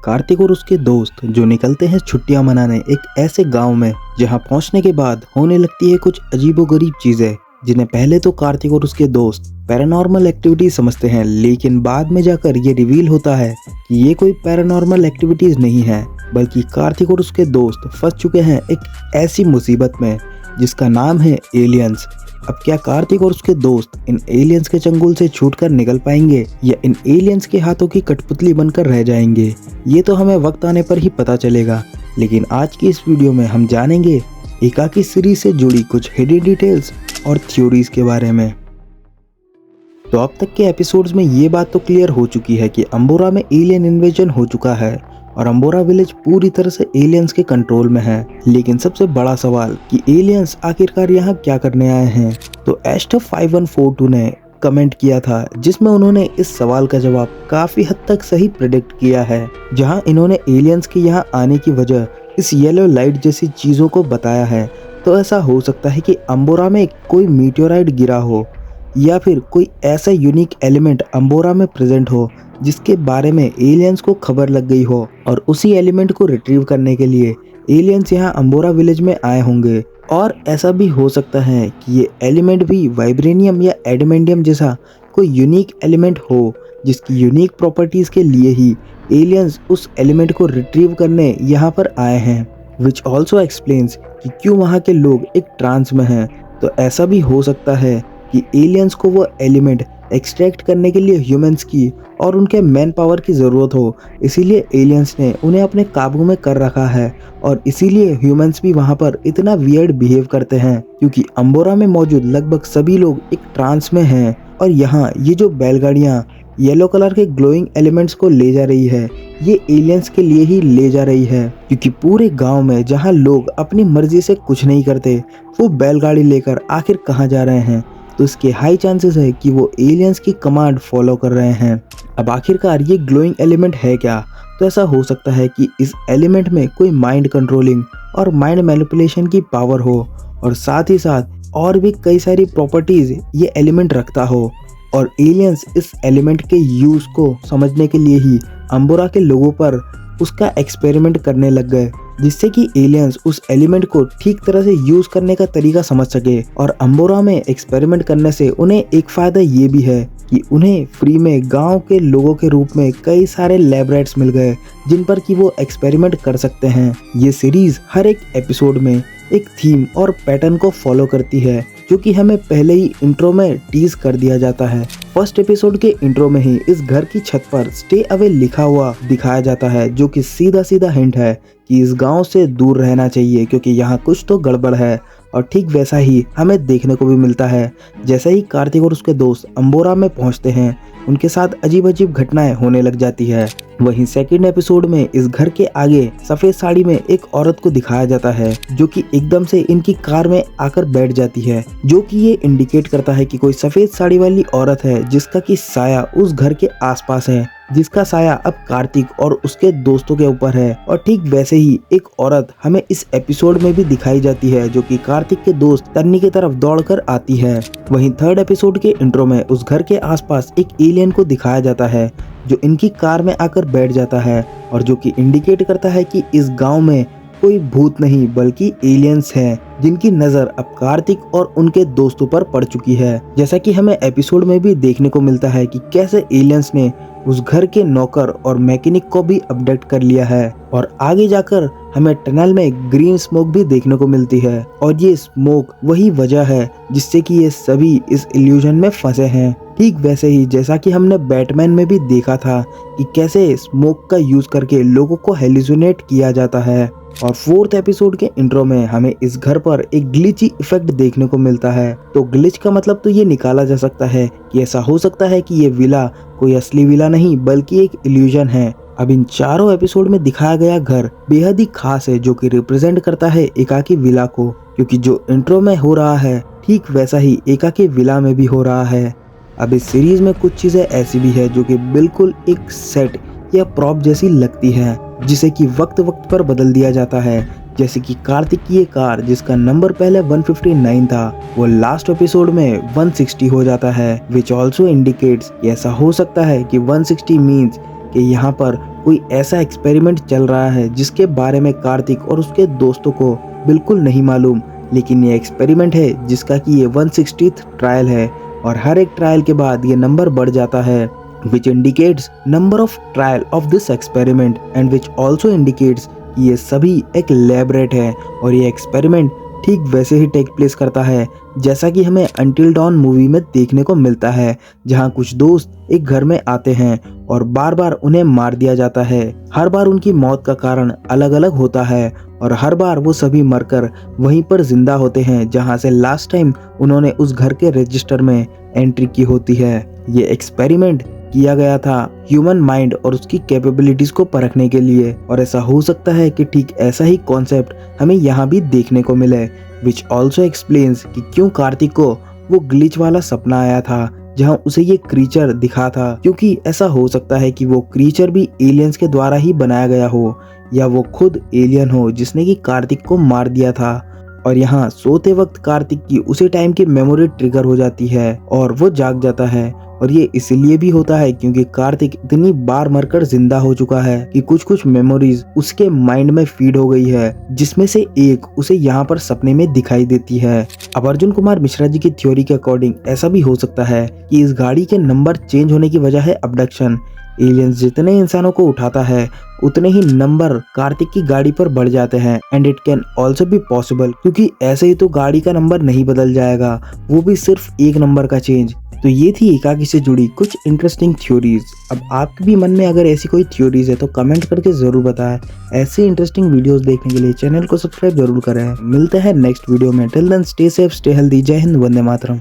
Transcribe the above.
कार्तिक और उसके दोस्त जो निकलते हैं छुट्टियां मनाने एक ऐसे गांव में, जहां पहुंचने के बाद होने लगती है कुछ अजीबोगरीब चीजें, जिन्हें पहले तो कार्तिक और उसके दोस्त पैरानॉर्मल एक्टिविटीज समझते हैं, लेकिन बाद में जाकर ये रिवील होता है कि ये कोई पैरानॉर्मल एक्टिविटीज नहीं है, बल्कि कार्तिक और उसके दोस्त फंस चुके हैं एक ऐसी मुसीबत में जिसका नाम है एलियंस। अब क्या कार्तिक और उसके दोस्त इन एलियंस के चंगुल से छूटकर निकल पाएंगे या इन एलियंस के हाथों की कठपुतली बनकर रह जाएंगे? ये तो हमें वक्त आने पर ही पता चलेगा, लेकिन आज की इस वीडियो में हम जानेंगे एकाकी सीरीज से जुड़ी कुछ हिडन डिटेल्स और थ्योरीज के बारे में। तो अब तक के एपिसोड्स में ये बात तो क्लियर हो चुकी है कि अंबोरा में एलियन इन्वेजन हो चुका है और अंबोरा विलेज पूरी तरह से एलियंस के कंट्रोल में है। लेकिन सबसे बड़ा सवाल कि एलियंस आखिरकार यहाँ क्या करने आए हैं? तो एस्टर5142 ने कमेंट किया था, जिसमें उन्होंने इस सवाल का जवाब काफी हद तक सही प्रेडिक्ट किया है, जहाँ इन्होंने एलियंस के यहाँ आने की वजह इस येलो लाइट जैसी चीजों को बताया है। तो ऐसा हो सकता है कि अंबोरा में कोई मीटियोराइट गिरा हो या फिर कोई ऐसा यूनिक एलिमेंट अंबोरा में प्रेजेंट हो जिसके बारे में एलियंस को खबर लग गई हो और उसी एलिमेंट को रिट्रीव करने के लिए एलियंस यहाँ अंबोरा विलेज में आए होंगे। और ऐसा भी हो सकता है कि ये एलिमेंट भी वाइब्रेनियम या एडमेंडियम जैसा कोई यूनिक एलिमेंट हो जिसकी यूनिक प्रॉपर्टीज के लिए ही एलियंस उस एलिमेंट को रिट्रीव करने यहाँ पर आए हैं, विच ऑल्सो एक्सप्लेन्स कि क्यों वहाँ के लोग एक ट्रांस में हैं। तो ऐसा भी हो सकता है कि एलियंस को वो एलिमेंट एक्सट्रैक्ट करने के लिए ह्यूमंस की और उनके मैन पावर की ज़रूरत हो, इसीलिए एलियंस ने उन्हें अपने काबू में कर रखा है और इसीलिए ह्यूमंस भी वहाँ पर इतना वियर्ड बिहेव करते हैं, क्योंकि अंबोरा में मौजूद लगभग सभी लोग एक ट्रांस में हैं। और यहाँ ये जो बैलगाड़ियाँ येलो कलर के ग्लोइंग एलिमेंट्स को ले जा रही है, ये एलियंस के लिए ही ले जा रही है, क्योंकि पूरे गांव में जहां लोग अपनी मर्जी से कुछ नहीं करते, वो बैलगाड़ी लेकर आखिर कहां जा रहे हैं? तो इसके हाई चांसेस है कि वो एलियंस की कमांड फॉलो कर रहे हैं। अब आखिरकार ये ग्लोइंग एलिमेंट है क्या? तो ऐसा हो सकता है कि इस एलिमेंट में कोई माइंड कंट्रोलिंग और माइंड मैनिपुलेशन की पावर हो और साथ ही साथ और भी कई सारी प्रॉपर्टीज ये एलिमेंट रखता हो, और एलियंस इस एलिमेंट के यूज को समझने के लिए ही अंबोरा के लोगों पर उसका एक्सपेरिमेंट करने लग गए, जिससे कि एलियंस उस एलिमेंट को ठीक तरह से यूज करने का तरीका समझ सके। और अंबोरा में एक्सपेरिमेंट करने से उन्हें एक फायदा ये भी है कि उन्हें फ्री में गांव के लोगों के रूप में कई सारे लैब रैट्स मिल गए जिन पर कि वो एक्सपेरिमेंट कर सकते हैं। ये सीरीज हर एक एपिसोड में एक थीम और पैटर्न को फॉलो करती है, जो कि हमें पहले ही इंट्रो में टीज कर दिया जाता है। फर्स्ट एपिसोड के इंट्रो में ही इस घर की छत पर स्टे अवे लिखा हुआ दिखाया जाता है, जो कि सीधा सीधा हिंट है कि इस गांव से दूर रहना चाहिए क्योंकि यहाँ कुछ तो गड़बड़ है। और ठीक वैसा ही हमें देखने को भी मिलता है। जैसे ही कार्तिक और उसके दोस्त अंबोरा में पहुंचते हैं, उनके साथ अजीब अजीब घटनाएं होने लग जाती है। वहीं सेकंड एपिसोड में इस घर के आगे सफेद साड़ी में एक औरत को दिखाया जाता है, जो कि एकदम से इनकी कार में आकर बैठ जाती है, जो कि ये इंडिकेट करता है कि कोई सफेद साड़ी वाली औरत है जिसका कि साया उस घर के आसपास है, जिसका साया अब कार्तिक और उसके दोस्तों के ऊपर है। और ठीक वैसे ही एक औरत हमें इस एपिसोड में भी दिखाई जाती है, जो कि कार्तिक के दोस्त तन्नी की तरफ दौड़कर आती है। वहीं थर्ड एपिसोड के इंट्रो में उस घर के आसपास एक एलियन को दिखाया जाता है, जो इनकी कार में आकर बैठ जाता है और जो कि इंडिकेट करता है कि इस गांव में कोई भूत नहीं बल्कि एलियंस हैं, जिनकी नजर अब कार्तिक और उनके दोस्तों पर पड़ चुकी है। जैसा कि हमें एपिसोड में भी देखने को मिलता है कि कैसे एलियंस ने उस घर के नौकर और मैकेनिक को भी अपडेट कर लिया है, और आगे जाकर हमें टनल में ग्रीन स्मोक भी देखने को मिलती है, और ये स्मोक वही वजह है जिससे कि ये सभी इस इल्यूजन में फंसे हैं। ठीक वैसे ही जैसा कि हमने बैटमैन में भी देखा था कि कैसे स्मोक का यूज करके लोगों को हेलुसिनेट किया जाता है। और फोर्थ एपिसोड के इंट्रो में हमें इस घर पर एक ग्लिची इफेक्ट देखने को मिलता है। तो ग्लिच का मतलब तो ये निकाला जा सकता है कि ऐसा हो सकता है कि ये विला कोई असली विला नहीं बल्कि एक इल्यूजन है। अब इन चारों एपिसोड में दिखाया गया घर बेहद ही खास है, जो कि रिप्रेजेंट करता है एकाकी विला को, क्योंकि जो इंट्रो में हो रहा है ठीक वैसा ही एकाकी विला में भी हो रहा है। अब इस सीरीज में कुछ चीजें ऐसी भी है जो कि बिल्कुल एक सेट या प्रॉप जैसी लगती है, जिसे कि वक्त वक्त पर बदल दिया जाता है। जैसे कि कार्तिक की ये कार जिसका नंबर पहले 159 था, वो लास्ट एपिसोड में 160 हो जाता है, विच ऑल्सो इंडिकेट्स कि ऐसा हो सकता है कि 160 मीन्स कि यहाँ पर कोई ऐसा एक्सपेरिमेंट चल रहा है जिसके बारे में कार्तिक और उसके दोस्तों को बिल्कुल नहीं मालूम, लेकिन ये एक्सपेरिमेंट है जिसका कि ये 160th ट्रायल है और हर एक ट्रायल के बाद ये नंबर बढ़ जाता है, which indicates number of trial of this experiment and which also indicates कि ये सभी एक लैबोरेट है और ये एक्सपेरिमेंट ठीक वैसे ही टेक प्लेस करता है जैसा कि हमें अंटिल डॉन मूवी में देखने को मिलता है, जहां कुछ दोस्त एक घर में आते हैं और बार बार उन्हें मार दिया जाता है। हर बार उनकी मौत का कारण अलग अलग होता है और हर बार वो सभी मरकर वहीं पर जिंदा होते हैं जहां से लास्ट टाइम उन्होंने उस घर के रजिस्टर में एंट्री की होती है। ये एक्सपेरिमेंट किया गया था ह्यूमन माइंड और उसकी कैपेबिलिटीज को परखने के लिए, और ऐसा हो सकता है कि ठीक ऐसा ही कॉन्सेप्ट हमें यहाँ भी देखने को मिले, विच ऑल्सो एक्सप्लेन्स कि क्यों कार्तिक को वो ग्लिच वाला सपना आया था जहाँ उसे ये क्रीचर दिखा था, क्योंकि ऐसा हो सकता है कि वो क्रीचर भी एलियंस के द्वारा ही बनाया गया हो या वो खुद एलियन हो जिसने कि कार्तिक को मार दिया था। और यहाँ सोते वक्त कार्तिक की उसी टाइम की मेमोरी ट्रिगर हो जाती है और वो जाग जाता है, और ये इसलिए भी होता है क्योंकि कार्तिक इतनी बार मरकर जिंदा हो चुका है कि कुछ कुछ मेमोरीज उसके माइंड में फीड हो गई है, जिसमें से एक उसे यहाँ पर सपने में दिखाई देती है। अब अर्जुन कुमार मिश्रा जी की थ्योरी के अकॉर्डिंग ऐसा भी हो सकता है कि इस गाड़ी के नंबर चेंज होने की वजह है अबडक्शन। एलियंस जितने इंसानों को उठाता है उतने ही नंबर कार्तिक की गाड़ी पर बढ़ जाते हैं, and it can also be possible, क्योंकि ऐसे ही तो गाड़ी का नंबर नहीं बदल जाएगा, वो भी सिर्फ एक नंबर का चेंज। तो ये थी एकाकी से जुड़ी कुछ इंटरेस्टिंग थ्योरीज। अब आपके भी मन में अगर ऐसी कोई थ्योरीज है तो कमेंट करके जरूर बताएं। ऐसे इंटरेस्टिंग वीडियोस देखने के लिए चैनल को सब्सक्राइब जरूर करें। मिलते हैं नेक्स्ट वीडियो में। Till then stay safe, stay healthy. जय हिंद, वंदे मातरम।